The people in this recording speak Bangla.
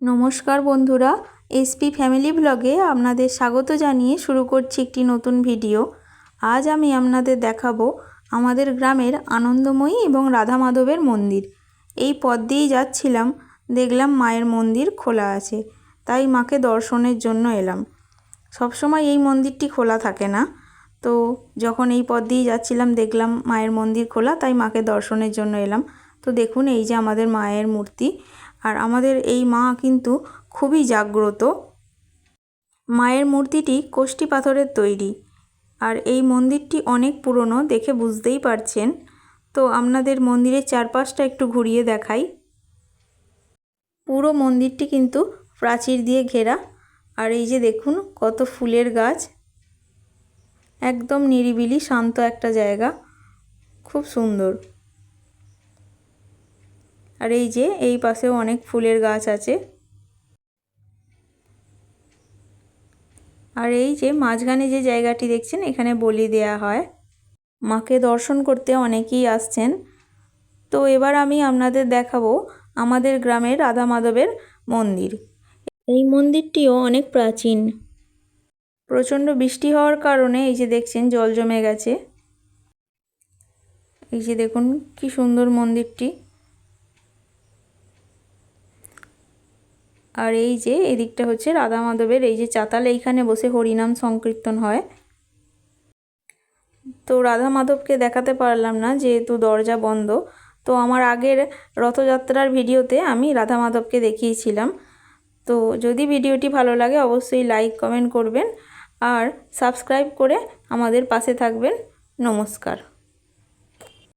নমস্কার বন্ধুরা, এসপি ফ্যামিলি ব্লগে আপনাদের স্বাগত জানিয়ে শুরু করছি একটি নতুন ভিডিও। আজ আমি আপনাদের দেখাবো আমাদের গ্রামের আনন্দময়ী এবং রাধা মাধবের মন্দির। এই পথ দিয়েই যাচ্ছিলাম, দেখলাম মায়ের মন্দির খোলা আছে, তাই মাকে দর্শনের জন্য এলাম। সবসময় এই মন্দিরটি খোলা থাকে না, তো যখন এই পথ দিয়ে যাচ্ছিলাম দেখলাম মায়ের মন্দির খোলা, তাই মাকে দর্শনের জন্য এলাম। তো দেখুন, এই যে আমাদের মায়ের মূর্তি, আর আমাদের এই মা কিন্তু খুবই জাগ্রত। মায়ের মূর্তিটি কোষ্ঠী পাথরের তৈরি, আর এই মন্দিরটি অনেক পুরনো, দেখে বুঝতেই পারছেন। তো আপনাদের মন্দিরের চারপাশটা একটু ঘুরিয়ে দেখাই। পুরো মন্দিরটি কিন্তু প্রাচীর দিয়ে ঘেরা, আর এই যে দেখুন কত ফুলের গাছ, একদম নিরিবিলি শান্ত একটা জায়গা, খুব সুন্দর। আর এই যে এই পাশেও অনেক ফুলের গাছ আছে। আর এই যে মাঝখানে যে জায়গাটি দেখছেন, এখানে বলি দেয়া হয়। মাকে দর্শন করতে অনেকেই আসছেন। তো এবার আমি আপনাদের দেখাবো আমাদের গ্রামের রাধা মাধবের মন্দির। এই মন্দিরটিও অনেক প্রাচীন। প্রচণ্ড বৃষ্টি হওয়ার কারণে এই যে দেখছেন জল জমে গেছে। এই যে দেখুন কি সুন্দর মন্দিরটি। আর এই যে এদিকটা হচ্ছে রাধা মাধবের এই যে চাতাল, এইখানে বসে হরিনাম সংকীর্তন হয়। তো রাধা মাধবকে দেখাতে পারলাম না যেহেতু দরজা বন্ধ। তো আমার আগের রথযাত্রার ভিডিওতে আমি রাধা মাধবকে দেখিয়েছিলাম। তো যদি ভিডিওটি ভালো লাগে অবশ্যই লাইক কমেন্ট করবেন আর সাবস্ক্রাইব করে আমাদের পাশে থাকবেন। নমস্কার।